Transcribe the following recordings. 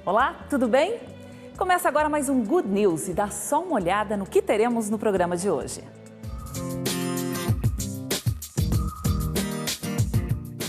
Olá, tudo bem? Começa agora mais um Good News e dá só uma olhada no que teremos no programa de hoje.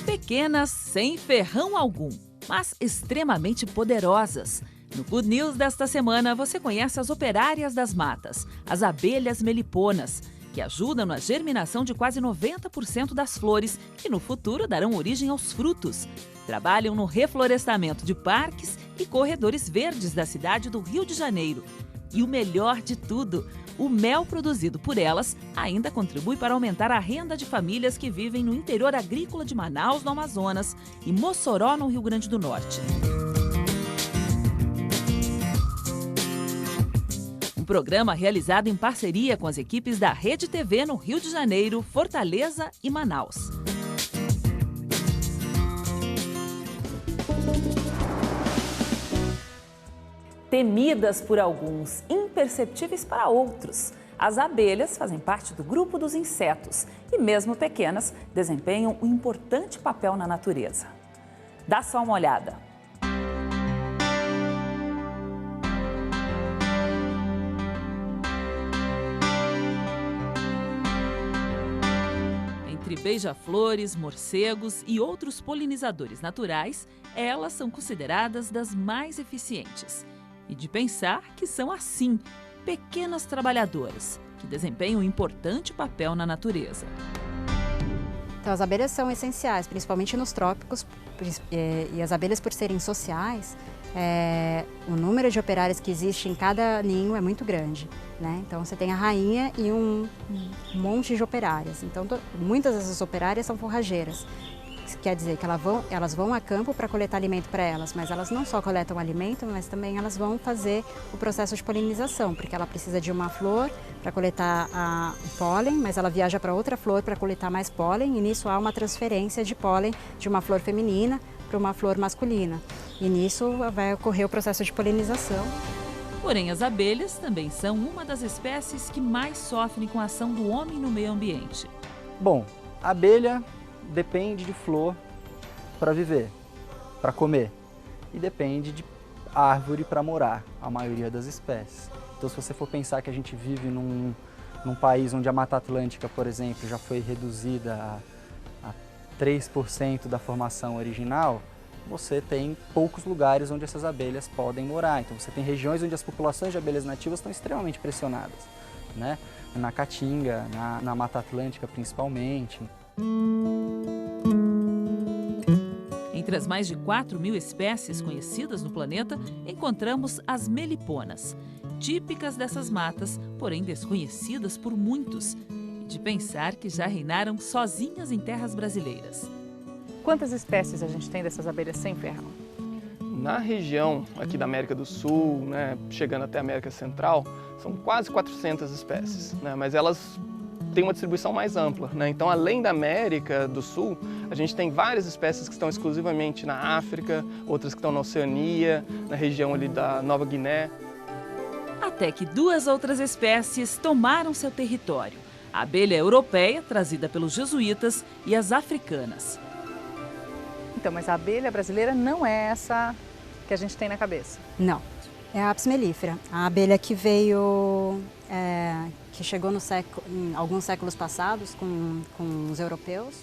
Pequenas sem ferrão algum, mas extremamente poderosas. No Good News desta semana, você conhece as operárias das matas, as abelhas meliponas, que ajudam na germinação de quase 90% das flores, que no futuro darão origem aos frutos. Trabalham no reflorestamento de parques e corredores verdes da cidade do Rio de Janeiro. E o melhor de tudo, o mel produzido por elas ainda contribui para aumentar a renda de famílias que vivem no interior agrícola de Manaus, no Amazonas, e Mossoró, no Rio Grande do Norte. Um programa realizado em parceria com as equipes da Rede TV no Rio de Janeiro, Fortaleza e Manaus. Temidas por alguns, imperceptíveis para outros, as abelhas fazem parte do grupo dos insetos e, mesmo pequenas, desempenham um importante papel na natureza. Dá só uma olhada. Entre beija-flores, morcegos e outros polinizadores naturais, elas são consideradas das mais eficientes. E de pensar que são, assim, pequenas trabalhadoras, que desempenham um importante papel na natureza. Então, as abelhas são essenciais, principalmente nos trópicos, e as abelhas, por serem sociais, o número de operárias que existe em cada ninho é muito grande, né? Então, você tem a rainha e um monte de operárias. Então, muitas dessas operárias são forrageiras. Quer dizer que elas vão a campo para coletar alimento para elas, mas elas não só coletam alimento, mas também elas vão fazer o processo de polinização, porque ela precisa de uma flor para coletar o pólen, mas ela viaja para outra flor para coletar mais pólen, e nisso há uma transferência de pólen de uma flor feminina para uma flor masculina. E nisso vai ocorrer o processo de polinização. Porém, as abelhas também são uma das espécies que mais sofrem com a ação do homem no meio ambiente. Bom, a abelha depende de flor para viver, para comer, e depende de árvore para morar, a maioria das espécies. Então, se você for pensar que a gente vive num país onde a Mata Atlântica, por exemplo, já foi reduzida a 3% da formação original, você tem poucos lugares onde essas abelhas podem morar. Então, você tem regiões onde as populações de abelhas nativas estão extremamente pressionadas, né? Na Caatinga, na Mata Atlântica principalmente. Entre as mais de 4.000 espécies conhecidas no planeta, encontramos as meliponas, típicas dessas matas, porém desconhecidas por muitos, e de pensar que já reinaram sozinhas em terras brasileiras. Quantas espécies a gente tem dessas abelhas sem ferrão? Na região aqui da América do Sul, né, chegando até a América Central, são quase 400 espécies, né, mas elas têm uma distribuição mais ampla, né? Então, além da América do Sul, a gente tem várias espécies que estão exclusivamente na África, outras que estão na Oceania, na região ali da Nova Guiné. Até que duas outras espécies tomaram seu território: a abelha europeia, trazida pelos jesuítas, e as africanas. Então, mas a abelha brasileira não é essa que a gente tem na cabeça? Não, é a Apis mellifera, a abelha que veio, que chegou em alguns séculos passados com os europeus.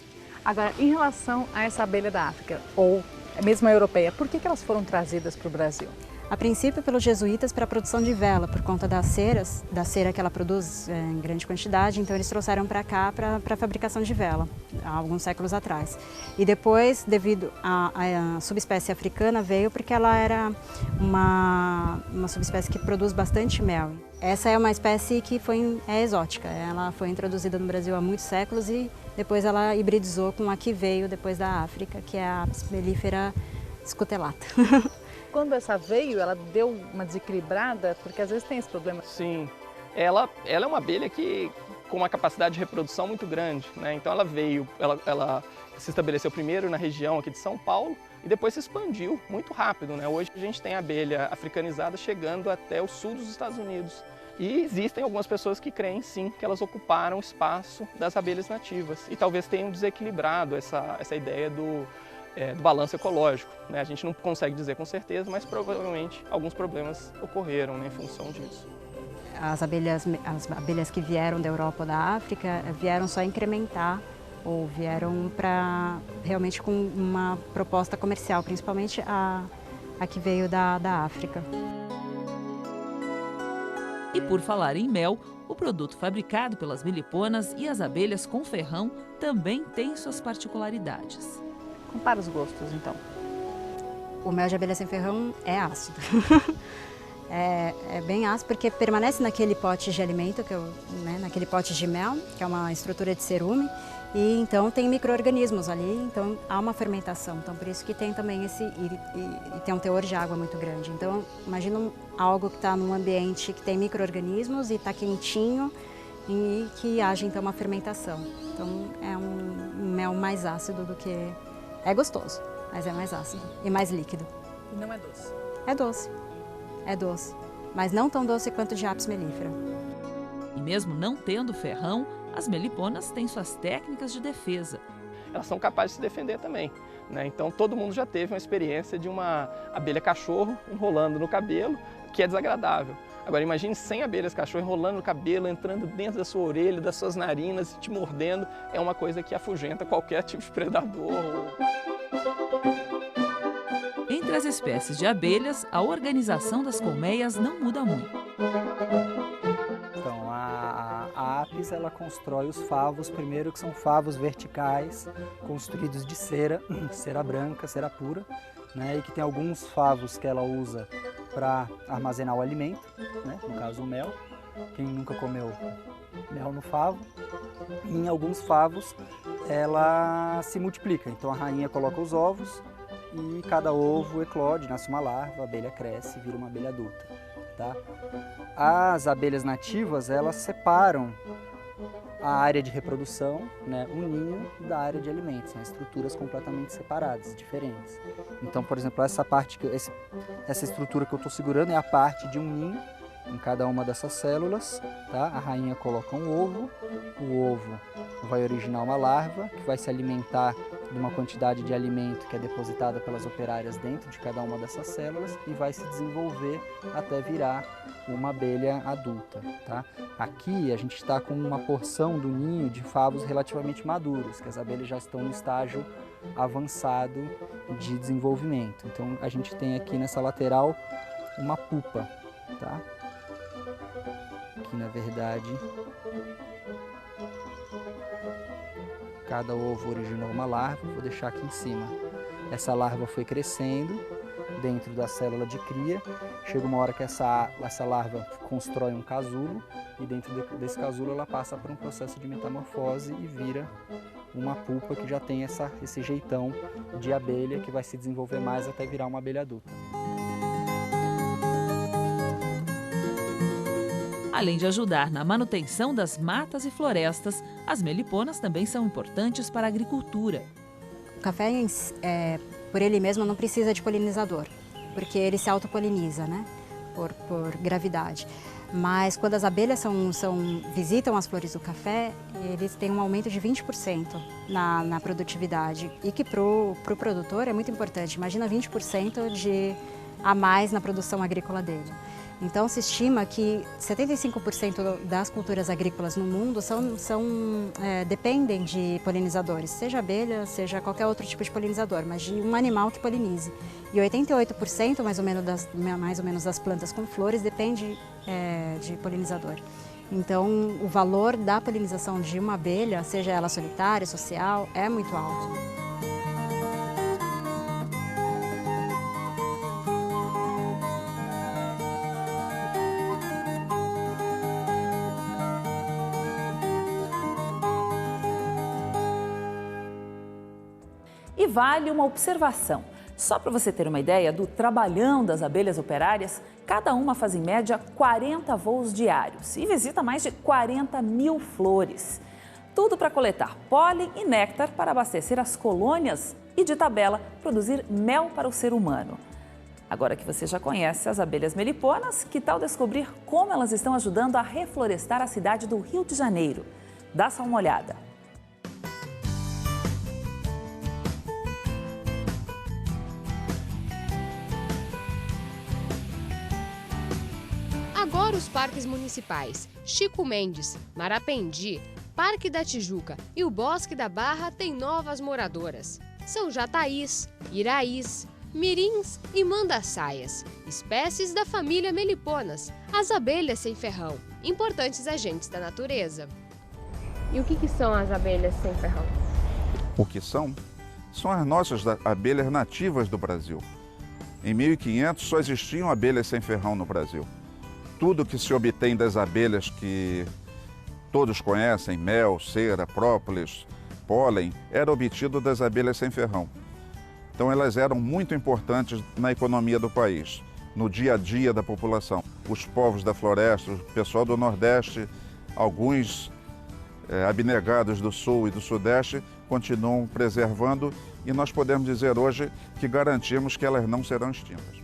Agora, em relação a essa abelha da África, ou mesmo a europeia, por que elas foram trazidas para o Brasil? A princípio pelos jesuítas para a produção de vela, por conta da cera que ela produz em grande quantidade, então eles trouxeram para cá para a fabricação de vela, há alguns séculos atrás. E depois, devido à subespécie africana, veio porque ela era uma subespécie que produz bastante mel. Essa é uma espécie que é exótica, ela foi introduzida no Brasil há muitos séculos e depois ela hibridizou com a que veio depois da África, que é a Apis mellifera scutellata. Quando essa veio, ela deu uma desequilibrada, porque às vezes tem esse problema. Sim, ela é uma abelha com uma capacidade de reprodução muito grande, né? Então ela se estabeleceu primeiro na região aqui de São Paulo e depois se expandiu muito rápido, né? Hoje a gente tem a abelha africanizada chegando até o sul dos Estados Unidos. E existem algumas pessoas que creem, sim, que elas ocuparam o espaço das abelhas nativas e talvez tenham desequilibrado essa ideia do balanço ecológico, né? A gente não consegue dizer com certeza, mas provavelmente alguns problemas ocorreram, né, em função disso. As abelhas que vieram da Europa ou da África vieram só incrementar ou vieram para realmente com uma proposta comercial, principalmente a que veio da África. E por falar em mel, o produto fabricado pelas meliponas e as abelhas com ferrão também tem suas particularidades. Compara os gostos, então. O mel de abelha sem ferrão é ácido. É bem ácido porque permanece naquele pote de alimento, naquele pote de mel, que é uma estrutura de cerume, e então tem micro-organismos ali, então há uma fermentação. Então por isso que tem também e tem um teor de água muito grande. Então imagina algo que está num ambiente que tem micro-organismos e está quentinho e que haja então uma fermentação. Então é um mel mais ácido do que... É gostoso, mas é mais ácido e mais líquido. E não é doce? É doce. É doce, mas não tão doce quanto o de Apis mellifera. E mesmo não tendo ferrão, as meliponas têm suas técnicas de defesa. Elas são capazes de se defender também, né? Então todo mundo já teve uma experiência de uma abelha cachorro enrolando no cabelo, que é desagradável. Agora imagine 100 abelhas cachorro enrolando no cabelo, entrando dentro da sua orelha, das suas narinas, te mordendo. É uma coisa que afugenta qualquer tipo de predador. Entre as espécies de abelhas, a organização das colmeias não muda muito. Então, a Apis, ela constrói os favos, primeiro que são favos verticais, construídos de cera branca, cera pura, né? E que tem alguns favos que ela usa para armazenar o alimento, né? No caso o mel. Quem nunca comeu mel no favo? Em alguns favos ela se multiplica, então a rainha coloca os ovos e cada ovo eclode, nasce uma larva, a abelha cresce e vira uma abelha adulta. Tá? As abelhas nativas, elas separam a área de reprodução, né, o ninho, da área de alimentos, são estruturas completamente separadas, diferentes. Então, por exemplo, essa estrutura que eu estou segurando é a parte de um ninho em cada uma dessas células. Tá? A rainha coloca um ovo, o ovo vai originar uma larva que vai se alimentar de uma quantidade de alimento que é depositada pelas operárias dentro de cada uma dessas células e vai se desenvolver até virar uma abelha adulta. Tá? Aqui a gente está com uma porção do ninho de favos relativamente maduros, que as abelhas já estão no estágio avançado de desenvolvimento. Então a gente tem aqui nessa lateral uma pupa. Tá? Aqui na verdade cada ovo originou uma larva, vou deixar aqui em cima. Essa larva foi crescendo dentro da célula de cria, chega uma hora que essa larva constrói um casulo e dentro desse casulo ela passa por um processo de metamorfose e vira uma pupa que já tem esse jeitão de abelha que vai se desenvolver mais até virar uma abelha adulta. Além de ajudar na manutenção das matas e florestas, as meliponas também são importantes para a agricultura. O café, por ele mesmo, não precisa de polinizador, porque ele se autopoliniza, né? Por gravidade. Mas quando as abelhas visitam as flores do café, eles têm um aumento de 20% na produtividade. E que para o produtor é muito importante. Imagina 20% a mais na produção agrícola dele. Então, se estima que 75% das culturas agrícolas no mundo dependem de polinizadores, seja abelha, seja qualquer outro tipo de polinizador, mas de um animal que polinize. E 88% mais ou menos das plantas com flores depende de polinizador. Então, o valor da polinização de uma abelha, seja ela solitária, social, é muito alto. E vale uma observação. Só para você ter uma ideia do trabalhão das abelhas operárias, cada uma faz em média 40 voos diários e visita mais de 40 mil flores. Tudo para coletar pólen e néctar para abastecer as colônias e, de tabela, produzir mel para o ser humano. Agora que você já conhece as abelhas meliponas, que tal descobrir como elas estão ajudando a reflorestar a cidade do Rio de Janeiro? Dá só uma olhada. Fora os parques municipais, Chico Mendes, Marapendi, Parque da Tijuca e o Bosque da Barra têm novas moradoras. São jataís, iraís, mirins e mandaçaias, espécies da família Meliponas, as abelhas sem ferrão, importantes agentes da natureza. E o que são as abelhas sem ferrão? O que são? São as nossas abelhas nativas do Brasil. Em 1500 só existiam abelhas sem ferrão no Brasil. Tudo que se obtém das abelhas que todos conhecem, mel, cera, própolis, pólen, era obtido das abelhas sem ferrão. Então elas eram muito importantes na economia do país, no dia a dia da população. Os povos da floresta, o pessoal do Nordeste, alguns abnegados do Sul e do Sudeste continuam preservando e nós podemos dizer hoje que garantimos que elas não serão extintas.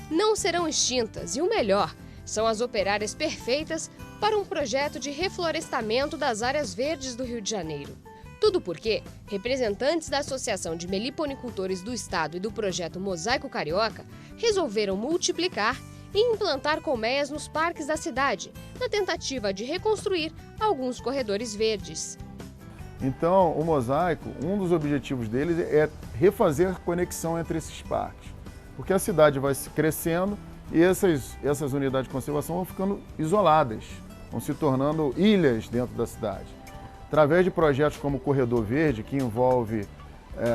Não serão extintas e o melhor, são as operárias perfeitas para um projeto de reflorestamento das áreas verdes do Rio de Janeiro. Tudo porque representantes da Associação de Meliponicultores do Estado e do projeto Mosaico Carioca resolveram multiplicar e implantar colmeias nos parques da cidade, na tentativa de reconstruir alguns corredores verdes. Então, o Mosaico, um dos objetivos deles é refazer a conexão entre esses parques, porque a cidade vai se crescendo e essas unidades de conservação vão ficando isoladas, vão se tornando ilhas dentro da cidade. Através de projetos como o Corredor Verde, que envolve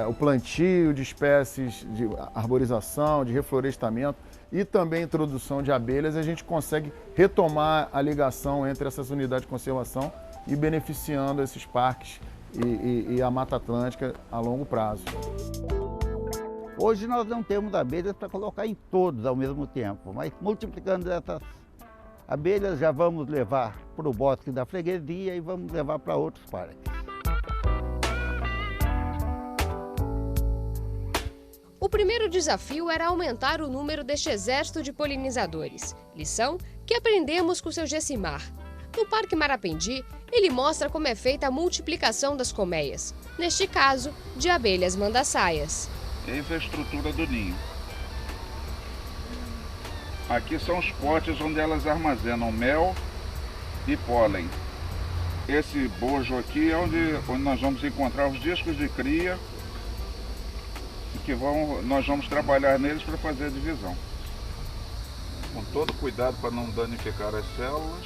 o plantio de espécies, de arborização, de reflorestamento e também a introdução de abelhas, a gente consegue retomar a ligação entre essas unidades de conservação e beneficiando esses parques e a Mata Atlântica a longo prazo. Hoje nós não temos abelhas para colocar em todos ao mesmo tempo, mas multiplicando essas abelhas já vamos levar para o bosque da freguesia e vamos levar para outros parques. O primeiro desafio era aumentar o número deste exército de polinizadores, lição que aprendemos com o seu Gessimar. No Parque Marapendi, ele mostra como é feita a multiplicação das colmeias, neste caso, de abelhas mandaçaias. Eis a estrutura do ninho. Aqui são os potes onde elas armazenam mel e pólen. Esse bojo aqui é onde nós vamos encontrar os discos de cria e que nós vamos trabalhar neles para fazer a divisão. Com todo cuidado para não danificar as células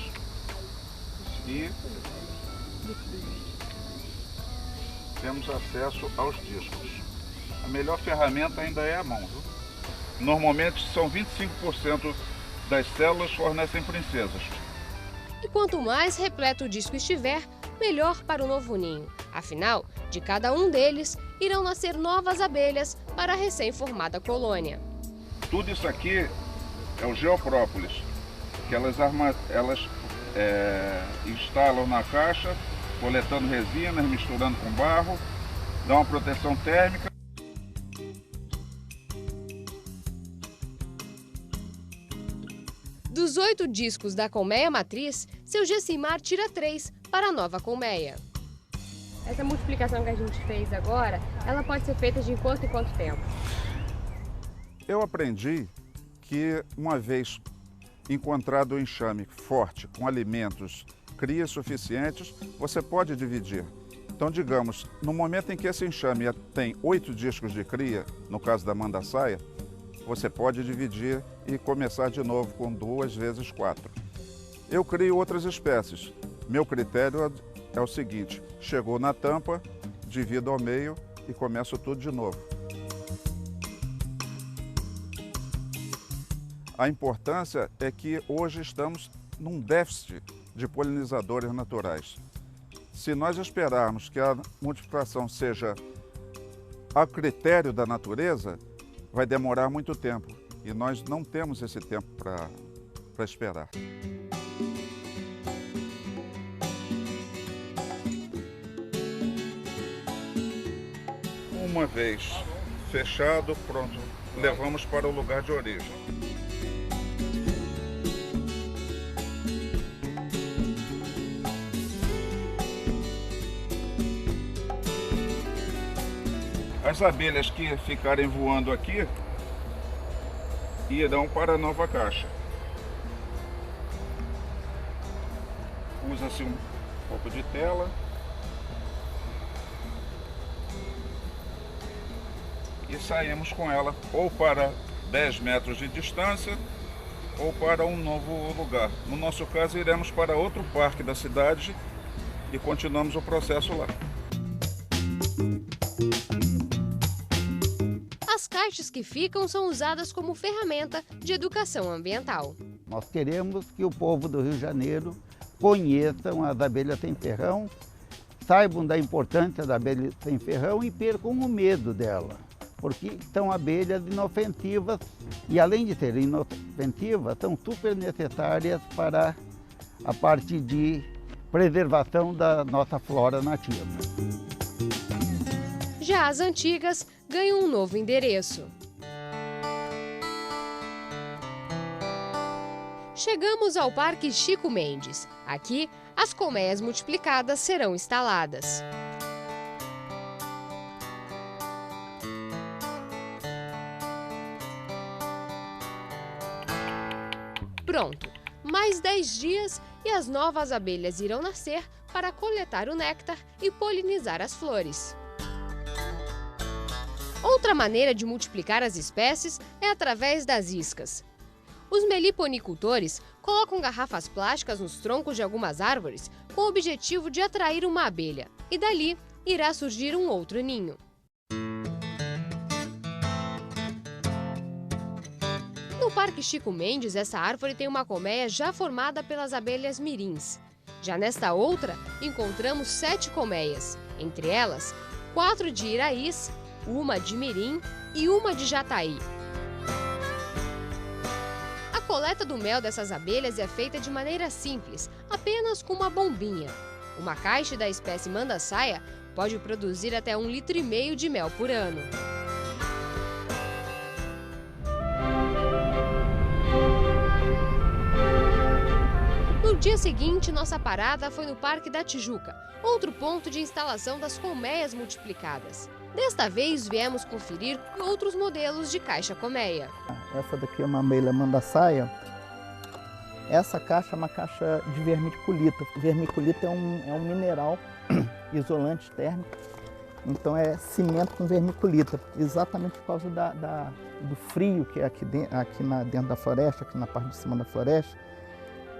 e temos acesso aos discos. A melhor ferramenta ainda é a mão, viu? Normalmente são 25% das células fornecem princesas. E quanto mais repleto o disco estiver, melhor para o novo ninho. Afinal, de cada um deles, irão nascer novas abelhas para a recém-formada colônia. Tudo isso aqui é o geoprópolis, que elas instalam na caixa, coletando resinas, misturando com barro, dá uma proteção térmica. Dos 8 discos da colmeia matriz, seu Gessimar tira 3 para a nova colmeia. Essa multiplicação que a gente fez agora, ela pode ser feita de quanto em quanto tempo? Eu aprendi que uma vez encontrado o enxame forte com alimentos, crias suficientes, você pode dividir. Então, digamos, no momento em que esse enxame tem 8 discos de cria, no caso da mandaçaia, você pode dividir e começar de novo com 2 vezes 4. Eu crio outras espécies. Meu critério é o seguinte: chegou na tampa, divido ao meio e começo tudo de novo. A importância é que hoje estamos num déficit de polinizadores naturais. Se nós esperarmos que a multiplicação seja a critério da natureza, vai demorar muito tempo e nós não temos esse tempo para esperar. Uma vez fechado, pronto, levamos para o lugar de origem. As abelhas que ficarem voando aqui irão para a nova caixa. Usa-se um pouco de tela. E saímos com ela ou para 10 metros de distância ou para um novo lugar. No nosso caso, iremos para outro parque da cidade e continuamos o processo lá. As caixas que ficam são usadas como ferramenta de educação ambiental. Nós queremos que o povo do Rio de Janeiro conheçam as abelhas sem ferrão, saibam da importância da abelha sem ferrão e percam o medo dela. Porque são abelhas inofensivas e, além de serem inofensivas, são super necessárias para a parte de preservação da nossa flora nativa. Já as antigas ganham um novo endereço. Chegamos ao Parque Chico Mendes. Aqui, as colmeias multiplicadas serão instaladas. Pronto! Mais 10 dias e as novas abelhas irão nascer para coletar o néctar e polinizar as flores. Outra maneira de multiplicar as espécies é através das iscas. Os meliponicultores colocam garrafas plásticas nos troncos de algumas árvores com o objetivo de atrair uma abelha, e dali irá surgir um outro ninho. No Parque Chico Mendes, essa árvore tem uma colmeia já formada pelas abelhas mirins. Já nesta outra, encontramos 7 colmeias, entre elas 4 de iraís, uma de mirim e uma de jataí. A coleta do mel dessas abelhas é feita de maneira simples, apenas com uma bombinha. Uma caixa da espécie mandaçaia pode produzir até 1,5 litro de mel por ano. No dia seguinte, nossa parada foi no Parque da Tijuca, outro ponto de instalação das colmeias multiplicadas. Desta vez, viemos conferir outros modelos de caixa colmeia. Essa daqui é uma abelha mandaçaia. Essa caixa é uma caixa de vermiculita. Vermiculita é um mineral isolante térmico, então é cimento com vermiculita, exatamente por causa do frio que é aqui dentro da floresta, aqui na parte de cima da floresta.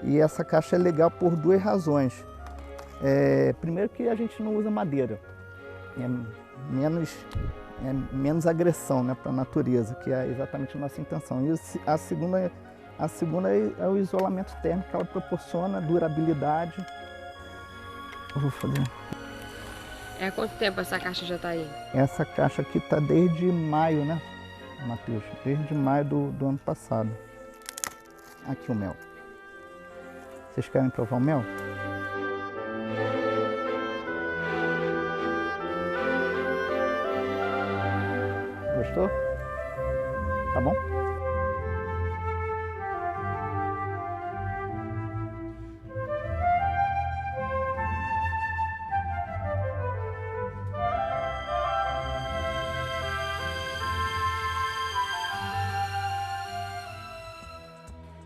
E essa caixa é legal por 2 razões. Primeiro que a gente não usa madeira, menos agressão, né, para a natureza, que é exatamente a nossa intenção. E a segunda é o isolamento térmico que ela proporciona, durabilidade. Eu vou fazer. Há quanto tempo essa caixa já está aí? Essa caixa aqui está desde maio, né, Matheus? Desde maio do ano passado. Aqui o mel. Vocês querem provar o mel? Gostou? Tá bom?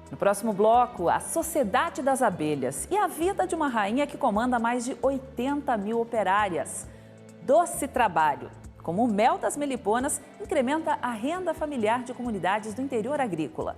No próximo bloco, a Sociedade das Abelhas e a vida de uma rainha que comanda mais de 80 mil operárias. Doce trabalho. Como o mel das meliponas incrementa a renda familiar de comunidades do interior agrícola.